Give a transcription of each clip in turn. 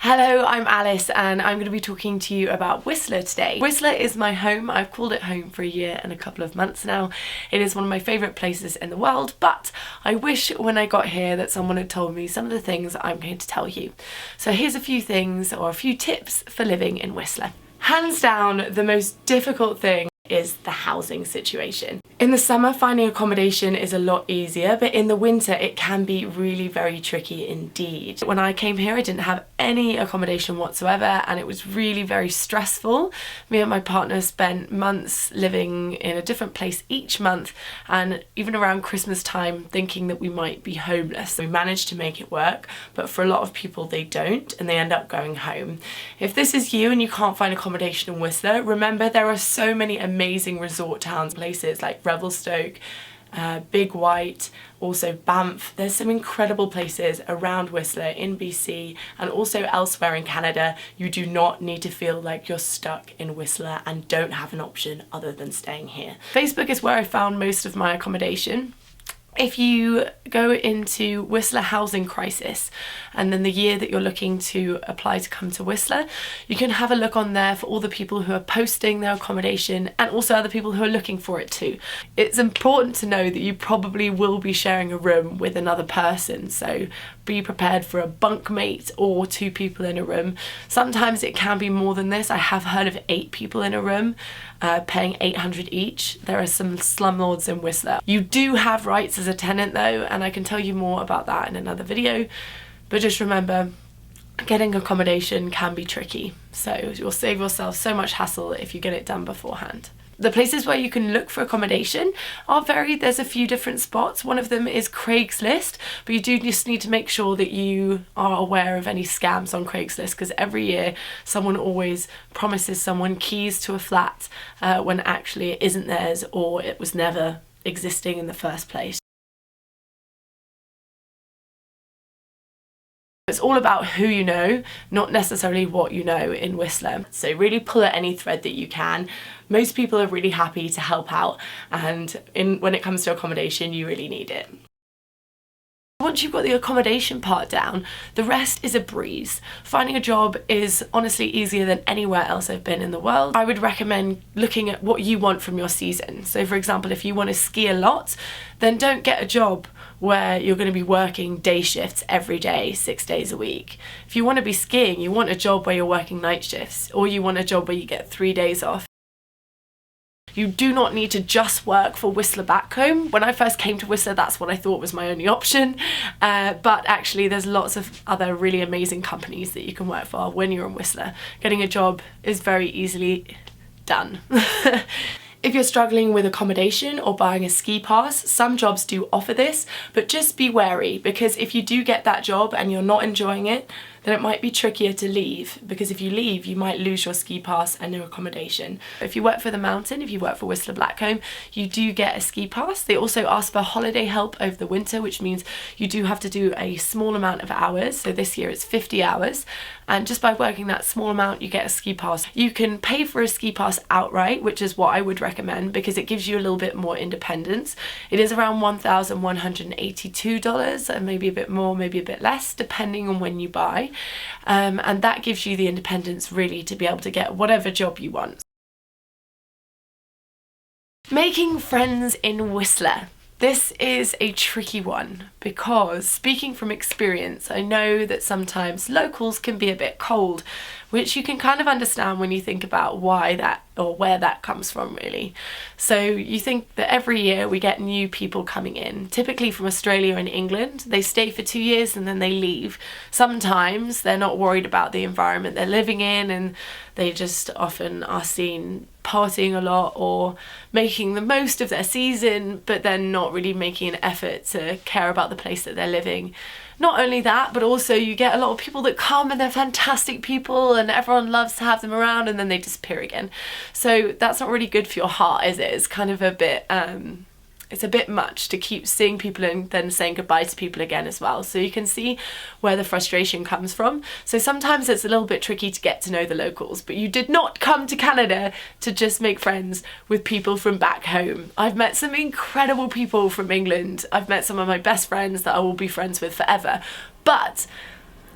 Hello, I'm Alice and I'm going to be talking to you about Whistler today. Whistler is my home. I've called it home for a year and a couple of months now. It is one of my favourite places in the world, but I wish when I got here that someone had told me some of the things I'm going to tell you. So here's a few things or a few tips for living in Whistler. Hands down, the most difficult thing is the housing situation. In the summer, finding accommodation is a lot easier, but in the winter it can be really very tricky indeed. When I came here, I didn't have any accommodation whatsoever and it was really very stressful. Me and my partner spent months living in a different place each month, and even around Christmas time thinking that we might be homeless. We managed to make it work, but for a lot of people they don't and they end up going home. If this is you and you can't find accommodation in Whistler, remember there are so many amazing resort towns, places like Revelstoke, Big White, also Banff. There's some incredible places around Whistler in BC and also elsewhere in Canada. You do not need to feel like you're stuck in Whistler and don't have an option other than staying here. Facebook is where I found most of my accommodation. If you go into Whistler Housing Crisis and then the year that you're looking to apply to come to Whistler, you can have a look on there for all the people who are posting their accommodation and also other people who are looking for it too. It's important to know that you probably will be sharing a room with another person, so be prepared for a bunkmate or 2 people in a room. Sometimes it can be more than this. I have heard of 8 people in a room, paying $800 each. There are some slumlords in Whistler. You do have rights as a tenant though, and I can tell you more about that in another video, but just remember, getting accommodation can be tricky, so you'll save yourself so much hassle if you get it done beforehand. The places where you can look for accommodation are varied. There's a few different spots. One of them is Craigslist, but you do just need to make sure that you are aware of any scams on Craigslist, because every year someone always promises someone keys to a flat when actually it isn't theirs or it was never existing in the first place. It's all about who you know, not necessarily what you know in Whistler. So really pull at any thread that you can. Most people are really happy to help out, and when it comes to accommodation, you really need it. Once you've got the accommodation part down, the rest is a breeze. Finding a job is honestly easier than anywhere else I've been in the world. I would recommend looking at what you want from your season. So for example, if you want to ski a lot, then don't get a job where you're going to be working day shifts every day, 6 days a week. If you want to be skiing, you want a job where you're working night shifts, or you want a job where you get 3 days off. You do not need to just work for Whistler back home. When I first came to Whistler, that's what I thought was my only option. But actually there's lots of other really amazing companies that you can work for when you're in Whistler. Getting a job is very easily done. If you're struggling with accommodation or buying a ski pass, some jobs do offer this, but just be wary, because if you do get that job and you're not enjoying it, then it might be trickier to leave, because if you leave you might lose your ski pass and no accommodation. If you work for the mountain, if you work for Whistler Blackcomb, you do get a ski pass. They also ask for holiday help over the winter, which means you do have to do a small amount of hours. So this year it's 50 hours, and just by working that small amount you get a ski pass. You can pay for a ski pass outright, which is what I would recommend because it gives you a little bit more independence. It is around $1,182 and maybe a bit more, maybe a bit less, depending on when you buy. And that gives you the independence really to be able to get whatever job you want. Making friends in Whistler. This is a tricky one because, speaking from experience, I know that sometimes locals can be a bit cold, which you can kind of understand when you think about why that or where that comes from really. So you think that every year we get new people coming in, typically from Australia and England. They stay for 2 years and then they leave. Sometimes they're not worried about the environment they're living in and they just often are seen partying a lot or making the most of their season, but then not really making an effort to care about the place that they're living. Not only that, but also you get a lot of people that come and they're fantastic people and everyone loves to have them around and then they disappear again. So that's not really good for your heart, is it? It's kind of a bit it's a bit much to keep seeing people and then saying goodbye to people again as well. So you can see where the frustration comes from. So sometimes it's a little bit tricky to get to know the locals, but you did not come to Canada to just make friends with people from back home. I've met some incredible people from England. I've met some of my best friends that I will be friends with forever. But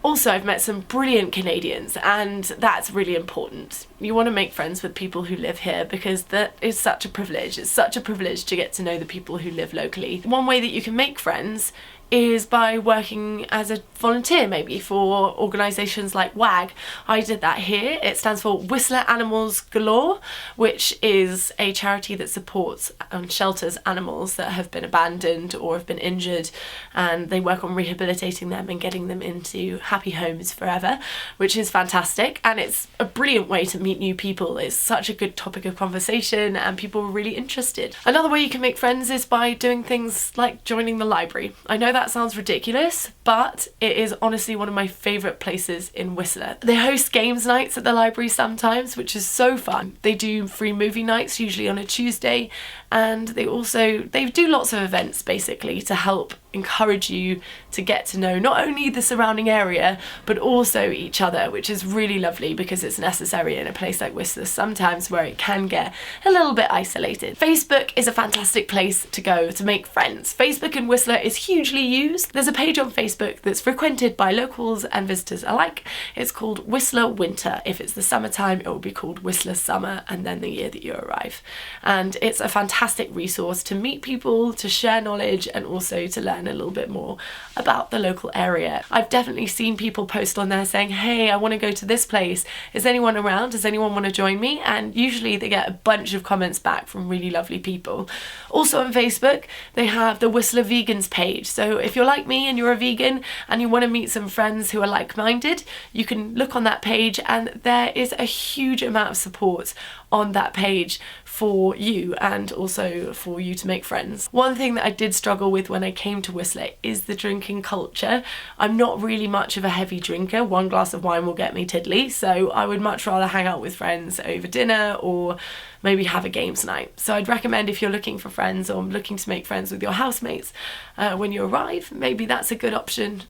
Also, I've met some brilliant Canadians, and that's really important. You want to make friends with people who live here because that is such a privilege. It's such a privilege to get to know the people who live locally. One way that you can make friends is by working as a volunteer, maybe for organisations like WAG. I did that here. It stands for Whistler Animals Galore, which is a charity that supports and shelters animals that have been abandoned or have been injured, and they work on rehabilitating them and getting them into happy homes forever, which is fantastic, and it's a brilliant way to meet new people. It's such a good topic of conversation and people are really interested. Another way you can make friends is by doing things like joining the library. I know that sounds ridiculous, but it is honestly one of my favourite places in Whistler. They host games nights at the library sometimes, which is so fun. They do free movie nights, usually on a Tuesday, and they do lots of events basically to help encourage you to get to know not only the surrounding area but also each other, which is really lovely because it's necessary in a place like Whistler sometimes where it can get a little bit isolated. Facebook is a fantastic place to go to make friends. Facebook in Whistler is hugely used. There's a page on Facebook that's frequented by locals and visitors alike. It's called Whistler Winter. If it's the summertime, it will be called Whistler Summer, and then the year that you arrive. And it's a fantastic resource to meet people, to share knowledge, and also to learn a little bit more about the local area. I've definitely seen people post on there saying, hey, I want to go to this place. Is anyone around? Does anyone want to join me? And usually they get a bunch of comments back from really lovely people. Also on Facebook, they have the Whistler Vegans page. So if you're like me and you're a vegan and you want to meet some friends who are like-minded, you can look on that page, and there is a huge amount of support on that page for you and also for you to make friends. One thing that I did struggle with when I came to Whistler is the drinking culture. I'm not really much of a heavy drinker. One glass of wine will get me tiddly, so I would much rather hang out with friends over dinner or maybe have a games night. So I'd recommend, if you're looking for friends or looking to make friends with your housemates when you arrive, maybe that's a good option.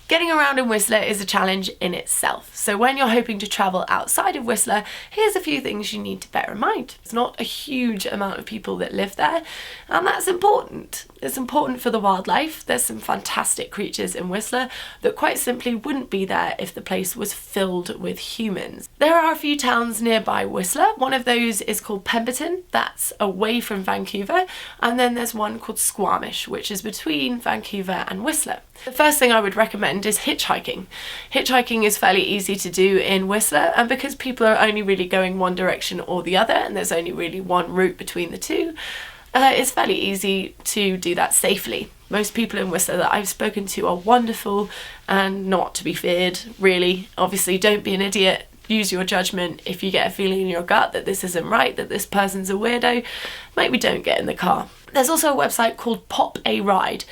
Getting around in Whistler is a challenge in itself. So when you're hoping to travel outside of Whistler, here's a few things you need to bear in mind. It's not a huge amount of people that live there, and that's important. It's important for the wildlife. There's some fantastic creatures in Whistler that quite simply wouldn't be there if the place was filled with humans. There are a few towns nearby Whistler. One of those is called Pemberton. That's away from Vancouver. And then there's one called Squamish, which is between Vancouver and Whistler. The first thing I would recommend is hitchhiking. Hitchhiking is fairly easy to do in Whistler, and because people are only really going one direction or the other, and there's only really one route between the two, it's fairly easy to do that safely. Most people in Whistler that I've spoken to are wonderful and not to be feared, really. Obviously, don't be an idiot. Use your judgment. If you get a feeling in your gut that this isn't right, that this person's a weirdo, maybe don't get in the car. There's also a website called Pop a Ride.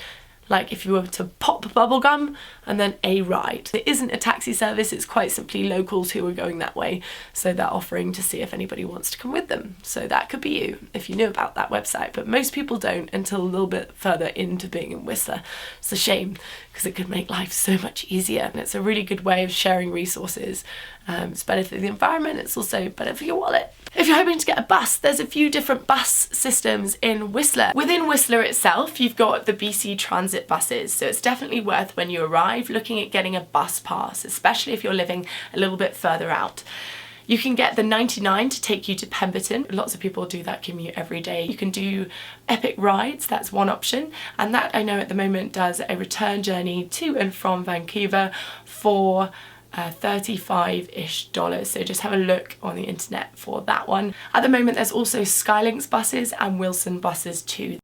Like if you were to pop bubblegum and then a ride. It isn't a taxi service, it's quite simply locals who are going that way, so they're offering to see if anybody wants to come with them. So that could be you if you knew about that website, but most people don't until a little bit further into being in Whistler. It's a shame because it could make life so much easier, and it's a really good way of sharing resources. It's better for the environment, it's also better for your wallet. If you're hoping to get a bus, there's a few different bus systems in Whistler. Within Whistler itself, you've got the BC Transit buses, so it's definitely worth, when you arrive, looking at getting a bus pass, especially if you're living a little bit further out. You can get the 99 to take you to Pemberton. Lots of people do that commute every day. You can do Epic Rides, that's one option, and that I know at the moment does a return journey to and from Vancouver for $35-ish. So just have a look on the internet for that one. At the moment there's also Skylinks buses and Wilson buses too.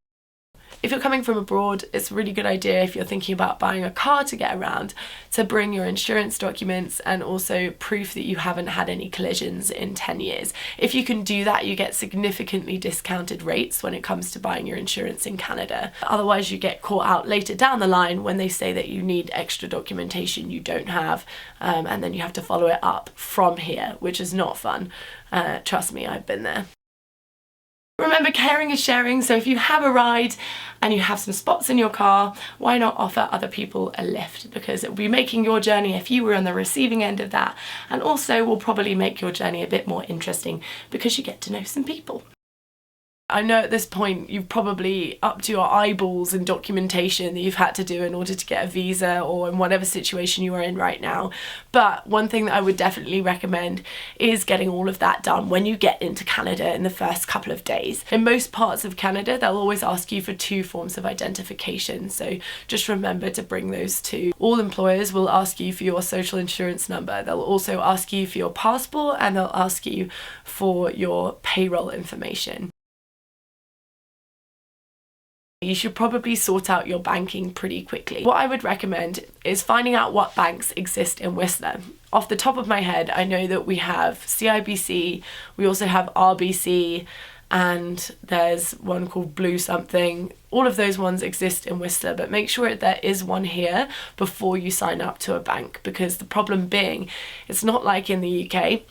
If you're coming from abroad, it's a really good idea, if you're thinking about buying a car to get around, to bring your insurance documents and also proof that you haven't had any collisions in 10 years. If you can do that, you get significantly discounted rates when it comes to buying your insurance in Canada. Otherwise, you get caught out later down the line when they say that you need extra documentation you don't have, and then you have to follow it up from here, which is not fun. Trust me, I've been there. Remember, caring is sharing, so if you have a ride and you have some spots in your car, why not offer other people a lift? Because it will be making your journey, if you were on the receiving end of that, and also will probably make your journey a bit more interesting because you get to know some people. I know at this point you've probably up to your eyeballs in documentation that you've had to do in order to get a visa or in whatever situation you are in right now. But one thing that I would definitely recommend is getting all of that done when you get into Canada in the first couple of days. In most parts of Canada, they'll always ask you for 2 forms of identification. So just remember to bring those 2. All employers will ask you for your social insurance number. They'll also ask you for your passport, and they'll ask you for your payroll information. You should probably sort out your banking pretty quickly. What I would recommend is finding out what banks exist in Whistler. Off the top of my head, I know that we have CIBC, we also have RBC, and there's one called Blue something. All of those ones exist in Whistler, but make sure there is one here before you sign up to a bank, because the problem being, it's not like in the UK.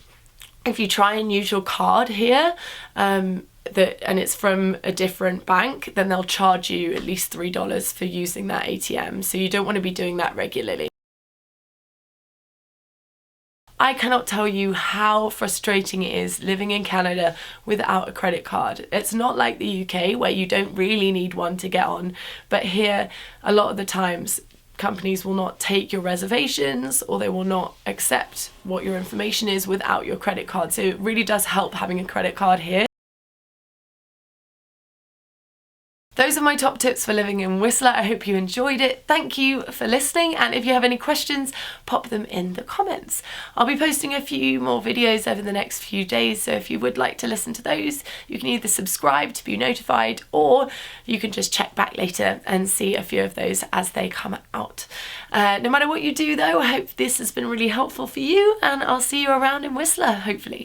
If you try and use your card here, and it's from a different bank, then they'll charge you at least $3 for using that ATM. So you don't want to be doing that regularly. I cannot tell you how frustrating it is living in Canada without a credit card. It's not like the UK where you don't really need one to get on, but here a lot of the times companies will not take your reservations, or they will not accept what your information is without your credit card. So it really does help having a credit card here. Those are my top tips for living in Whistler. I hope you enjoyed it. Thank you for listening, and if you have any questions, pop them in the comments. I'll be posting a few more videos over the next few days, so if you would like to listen to those, you can either subscribe to be notified, or you can just check back later and see a few of those as they come out. No matter what you do though, I hope this has been really helpful for you, and I'll see you around in Whistler, hopefully.